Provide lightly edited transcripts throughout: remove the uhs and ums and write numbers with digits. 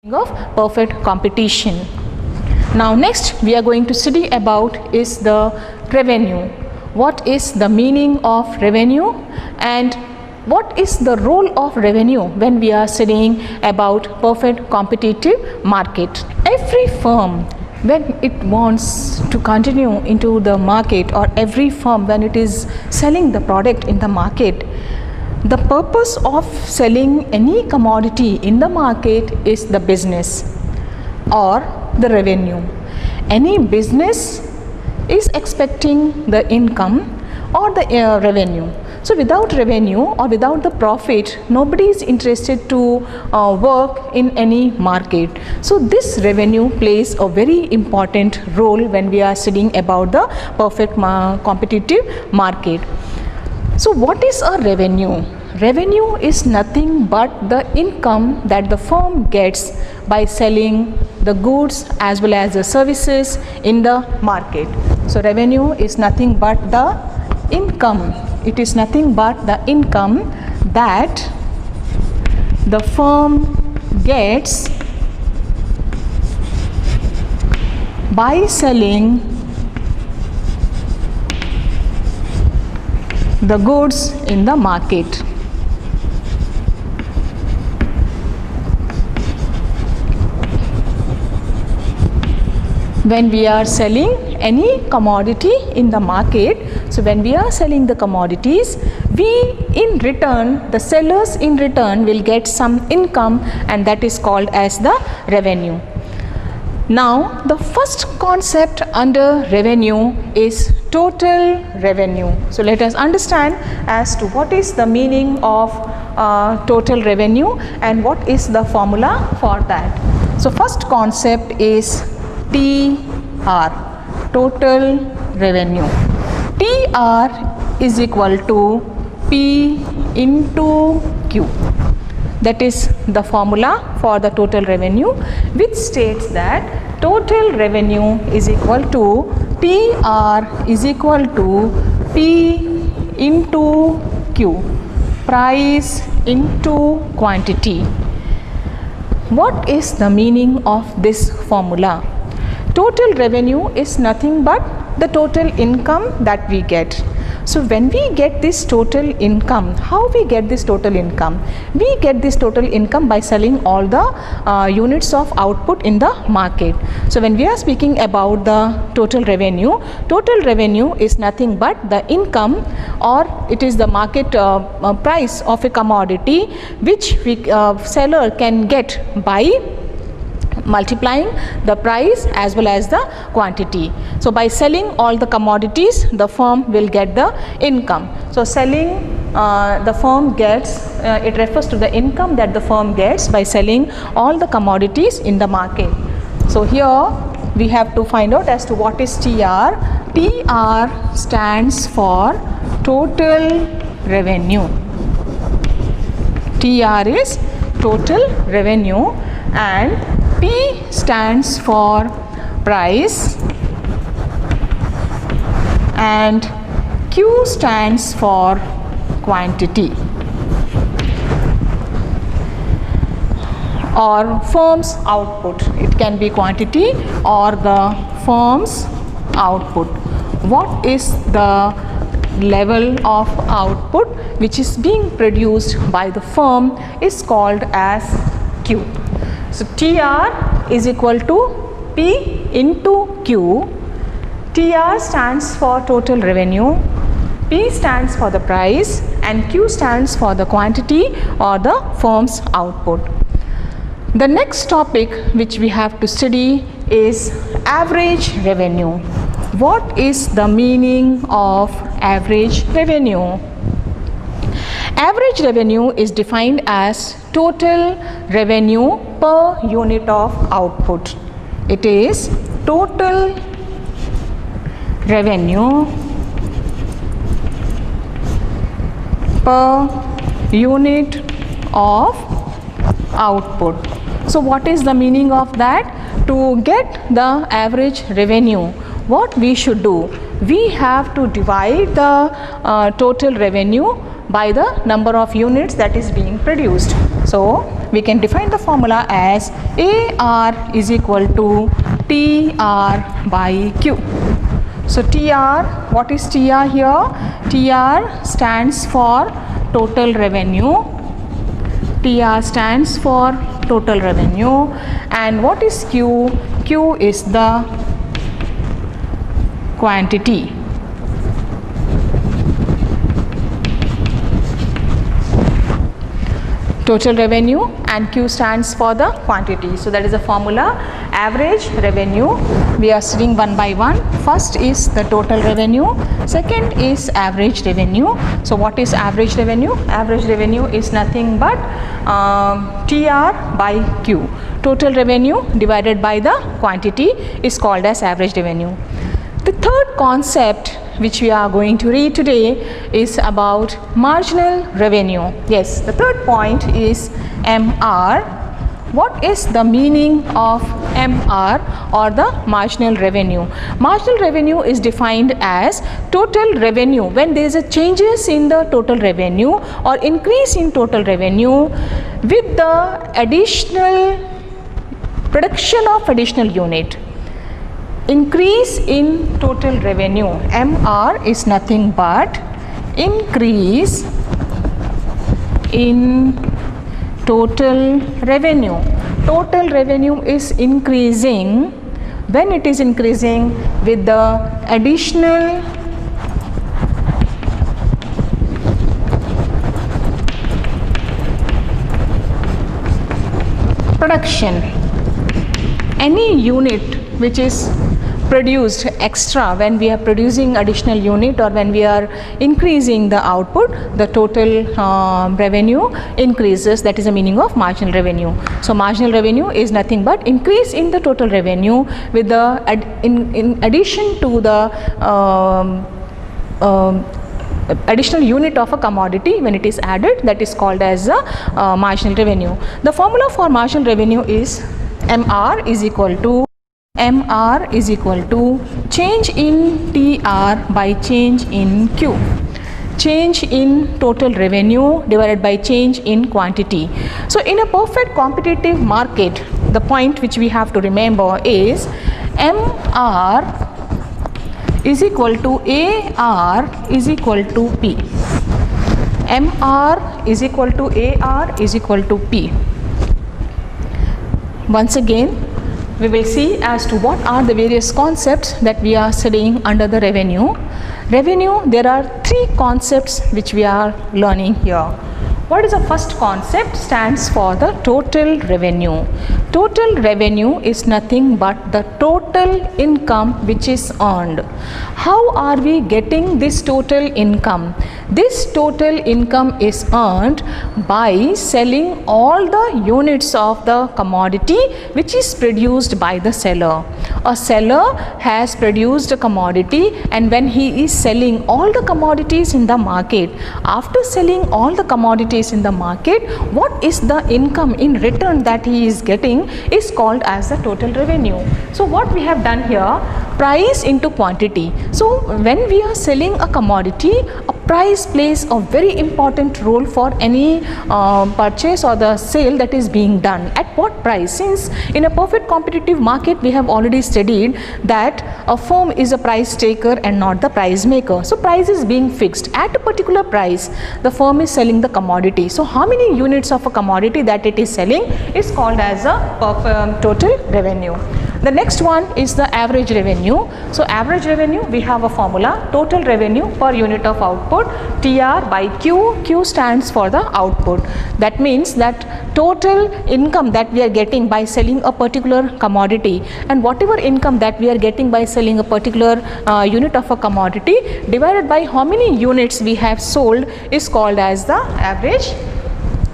of perfect competition. Now next we are going to study about is the revenue. What is the meaning of revenue and what is the role of revenue when we are studying about perfect competitive market. Every firm when it wants to continue into the market, or every firm when it is selling the product in the market, the purpose of selling any commodity in the market is the business or the revenue. Any business is expecting the income or the revenue. So without revenue or without the profit, nobody is interested to work in any market. So this revenue plays a very important role when we are studying about the perfect competitive market. So what is a revenue? Revenue is nothing but the income that the firm gets by selling the goods as well as the services in the market. So revenue is nothing but the income. It is nothing but the income that the firm gets by selling the goods in the market. When we are selling any commodity in the market, so when we are selling the commodities, we in return, the sellers in return will get some income, and that is called as the revenue. Now the first concept under revenue is total revenue. So let us understand as to what is the meaning of total revenue and what is the formula for that. So first concept is TR, total revenue. TR is equal to P into Q. That is the formula for the total revenue, which states that total revenue is equal to TR is equal to P into Q, price into quantity. What is the meaning of this formula? Total revenue is nothing but the total income that we get. So when we get this total income, how we get this total income? We get this total income by selling all the units of output in the market. So when we are speaking about the total revenue is nothing but the income, or it is the market price of a commodity which we seller can get by multiplying the price as well as the quantity. So by selling all the commodities, the firm will get the income. So selling, the firm gets, it refers to the income that the firm gets by selling all the commodities in the market. So here we have to find out as to what is TR. TR stands for total revenue. TR is total revenue, and P stands for price, and Q stands for quantity or firm's output. It can be quantity or the firm's output. What is the level of output which is being produced by the firm is called as Q. So TR is equal to P into Q. TR stands for total revenue, P stands for the price, and Q stands for the quantity or the firm's output. The next topic which we have to study is average revenue. What is the meaning of average revenue? Average revenue is defined as total revenue per unit of output. It is total revenue per unit of output. So what is the meaning of that? To get the average revenue, what we should do? We have to divide the total revenue by the number of units that is being produced. So we can define the formula as AR is equal to TR by Q. So TR, what is TR here? TR stands for total revenue. TR stands for total revenue. And what is Q? Q is the quantity. Total revenue, and Q stands for the quantity. So that is the formula. Average revenue, we are studying one by one. First is the total revenue, second is average revenue. So what is average revenue? Average revenue is nothing but TR by Q. Total revenue divided by the quantity is called as average revenue. The third concept which we are going to read today is about marginal revenue. Yes, the third point is MR. What is the meaning of MR or the marginal revenue? Marginal revenue is defined as total revenue when there is a changes in the total revenue or increase in total revenue with the additional production of additional unit. Increase in total revenue. MR is nothing but increase in total revenue. Total revenue is increasing when it is increasing with the additional production. Any unit which is produced extra, when we are producing additional unit or when we are increasing the output, the total revenue increases. That is the meaning of marginal revenue. So marginal revenue is nothing but increase in the total revenue with the in addition to the additional unit of a commodity. When it is added, that is called as the marginal revenue. The formula for marginal revenue is MR is equal to change in TR by change in Q. Change in total revenue divided by change in quantity. So in a perfect competitive market, the point which we have to remember is MR is equal to AR is equal to P. MR is equal to AR is equal to P. Once again, we will see as to what are the various concepts that we are studying under the revenue. Revenue, there are three concepts which we are learning here. What is the first concept? Stands for the total revenue. Total revenue is nothing but the total income which is earned. How are we getting this total income? This total income is earned by selling all the units of the commodity which is produced by the seller. A seller has produced a commodity, and when he is selling all the commodities in the market, after selling all the commodities in the market, what is the income in return that he is getting is called as the total revenue. So what we have done here, price into quantity. So when we are selling a commodity, a price plays a very important role for any purchase or the sale that is being done. At what price? Since in a perfect competitive market, we have already studied that a firm is a price taker and not the price maker. So price is being fixed at a particular price. The firm is selling the commodity. So how many units of a commodity that it is selling is called as a total revenue. The next one is the average revenue. So average revenue, we have a formula, total revenue per unit of output, TR by Q. Q stands for the output. That means that total income that we are getting by selling a particular commodity, and whatever income that we are getting by selling a particular unit of a commodity divided by how many units we have sold is called as the average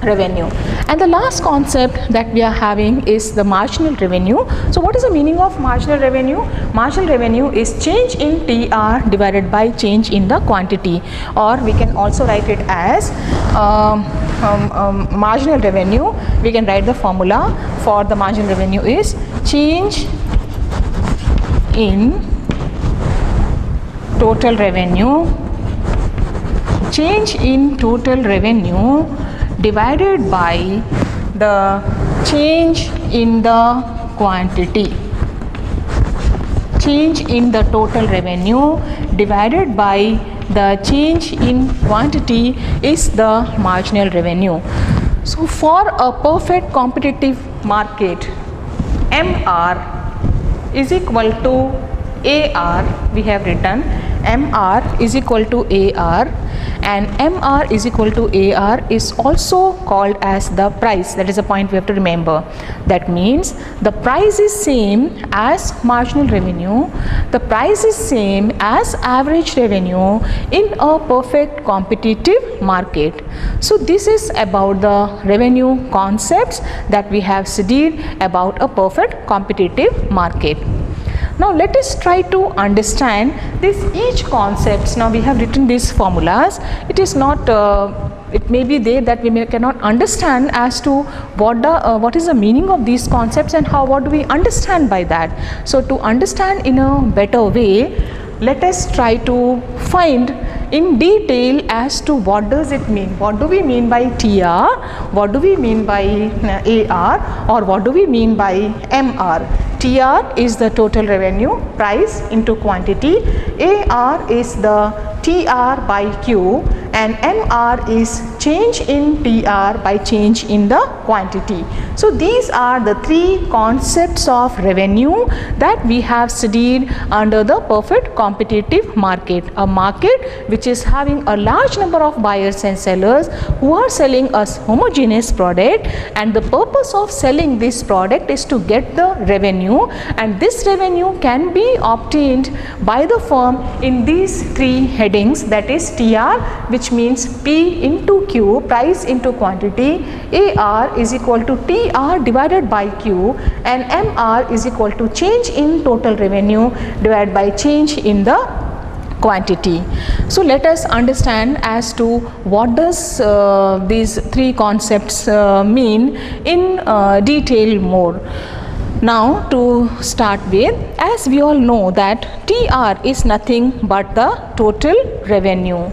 revenue. And the last concept that we are having is the marginal revenue. So what is the meaning of marginal revenue? Marginal revenue is change in TR divided by change in the quantity, or we can also write it as marginal revenue. We can write the formula for the marginal revenue is change in total revenue, change in total revenue divided by the change in the quantity, change in the total revenue divided by the change in quantity is the marginal revenue. So for a perfect competitive market, MR is equal to AR. We have written MR is equal to AR, and MR is equal to AR is also called as the price. That is a point we have to remember. That means the price is same as marginal revenue, the price is same as average revenue in a perfect competitive market. So this is about the revenue concepts that we have studied about a perfect competitive market. Now let us try to understand this each concepts. Now we have written these formulas. It is not it may be there that we cannot understand as to what is the meaning of these concepts and what do we understand by that. So to understand in a better way, let us try to find in detail as to what does it mean. What do we mean by TR? What do we mean by AR? Or what do we mean by MR? TR is the total revenue, price into quantity. AR is the TR by Q, and MR is change in TR by change in the quantity. So these are the three concepts of revenue that we have studied under the perfect competitive market. A market which is having a large number of buyers and sellers who are selling a homogeneous product, and the purpose of selling this product is to get the revenue, and this revenue can be obtained by the firm in these three headings, that is TR, which means P into Q, price into quantity, AR is equal to TR divided by Q, and MR is equal to change in total revenue divided by change in the quantity. So let us understand as to what does these three concepts mean in detail more. Now to start with, as we all know that TR is nothing but the total revenue.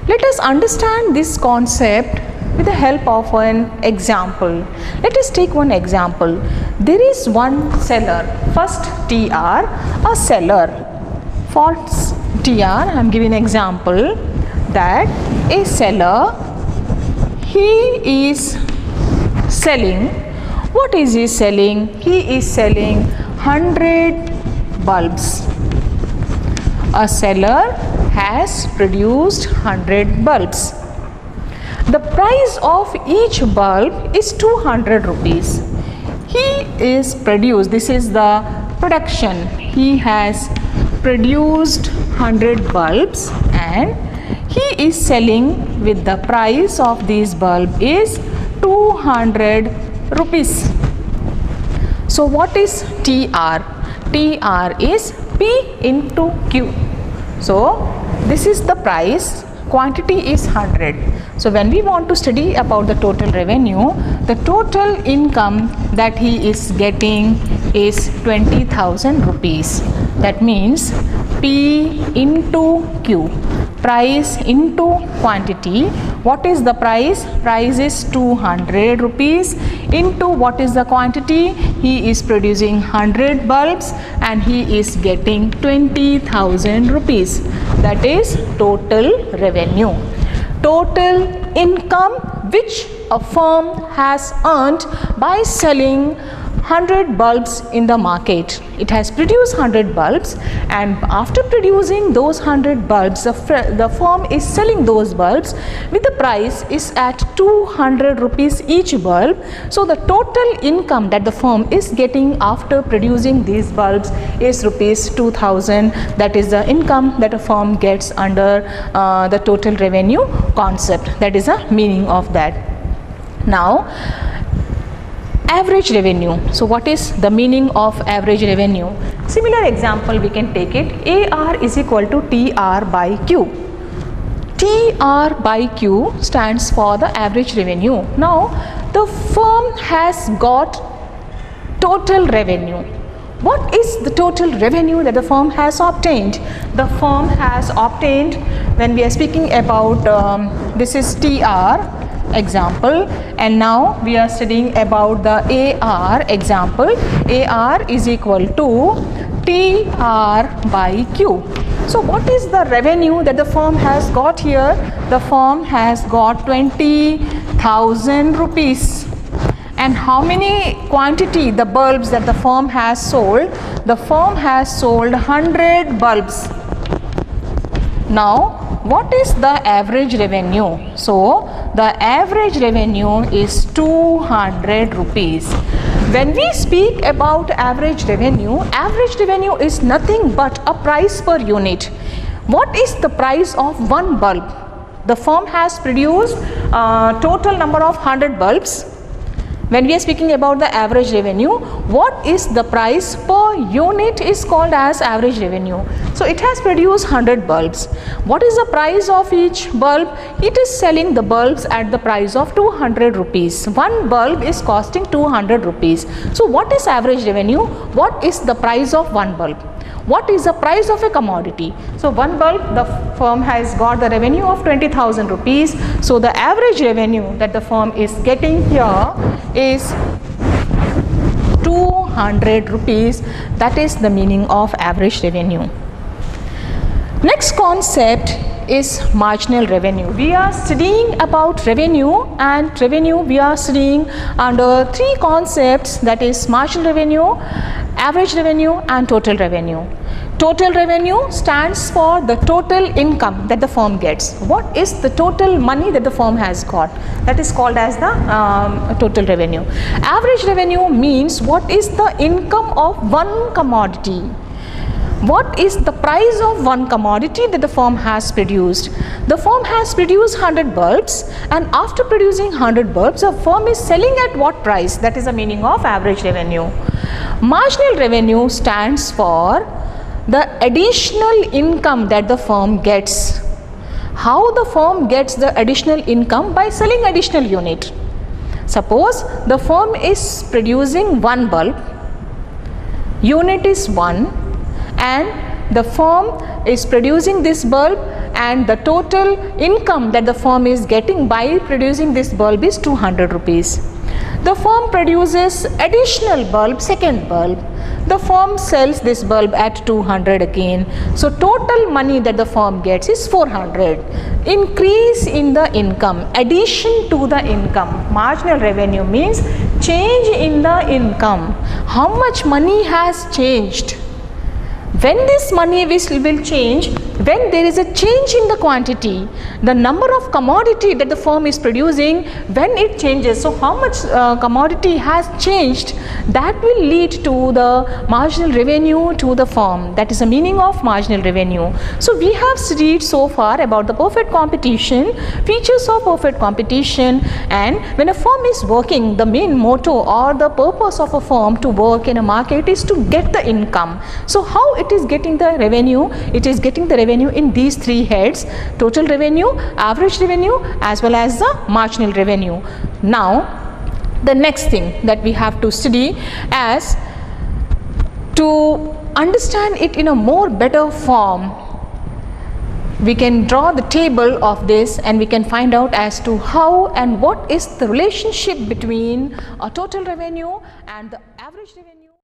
Let us understand this concept with the help of an example. Let us take one example. There is one seller, first TR, a seller. For TR, I am giving an example that a seller, he is selling. What is he selling? He is selling 100 bulbs. A seller has produced 100 bulbs. The price of each bulb is 200 rupees. He is produced, this is the production. He has produced 100 bulbs and he is selling with the price of these bulb is 200 rupees. So what is TR? TR is P into Q. So this is the price, quantity is 100. So when we want to study about the total revenue, the total income that he is getting is 20,000 rupees. That means P into Q, price into quantity. What is the price? Price is 200 rupees into what is the quantity? He is producing 100 bulbs and he is getting 20,000 rupees. That is total revenue. Total income which a firm has earned by selling 100 bulbs in the market. It has produced 100 bulbs, and after producing those 100 bulbs, the firm is selling those bulbs with the price is at 200 rupees each bulb. So the total income that the firm is getting after producing these bulbs is rupees 2,000. That is the income that a firm gets under the total revenue concept. That is the meaning of that. Now, average revenue. So what is the meaning of average revenue? Similar example we can take it. AR is equal to TR by Q. TR by Q stands for the average revenue. Now the firm has got total revenue. What is the total revenue that the firm has obtained? The firm has obtained, when we are speaking about this is TR, example, and now we are studying about the AR example. AR is equal to TR by Q. So what is the revenue that the firm has got here? The firm has got 20,000 rupees. And how many quantity the bulbs that the firm has sold? The firm has sold 100 bulbs. Now what is the average revenue? So the average revenue is 200 rupees. When we speak about average revenue is nothing but a price per unit. What is the price of one bulb? The firm has produced total number of 100 bulbs. When we are speaking about the average revenue, what is the price per unit is called as average revenue. So it has produced 100 bulbs. What is the price of each bulb? It is selling the bulbs at the price of 200 rupees. One bulb is costing 200 rupees. So what is average revenue? What is the price of one bulb? What is the price of a commodity? So one bulb, the firm has got the revenue of 20,000 rupees. So the average revenue that the firm is getting here is 200 rupees. That is the meaning of average revenue. Next concept is marginal revenue. We are studying about revenue, and revenue we are studying under three concepts, that is marginal revenue, average revenue and total revenue. Total revenue stands for the total income that the firm gets. What is the total money that the firm has got? That is called as the total revenue. Average revenue means what is the income of one commodity. What is the price of one commodity that the firm has produced? The firm has produced 100 bulbs, and after producing 100 bulbs, the firm is selling at what price? That is the meaning of average revenue. Marginal revenue stands for the additional income that the firm gets. How the firm gets the additional income? By selling additional unit. Suppose the firm is producing one bulb, unit is 1, and the firm is producing this bulb, and the total income that the firm is getting by producing this bulb is 200 rupees. The firm produces additional bulb, second bulb. The firm sells this bulb at 200 again. So total money that the firm gets is 400. Increase in the income, addition to the income. Marginal revenue means change in the income. How much money has changed? When this money will change, when there is a change in the quantity, the number of commodity that the firm is producing, when it changes, so how much commodity has changed, that will lead to the marginal revenue to the firm. That is the meaning of marginal revenue. So we have studied so far about the perfect competition, features of perfect competition, and when a firm is working, the main motto or the purpose of a firm to work in a market is to get the income. So how it is getting the revenue? It is getting the revenue in these three heads: total revenue, average revenue, as well as the marginal revenue. Now the next thing that we have to study, as to understand it in a more better form, we can draw the table of this and we can find out as to how and what is the relationship between a total revenue and the average revenue.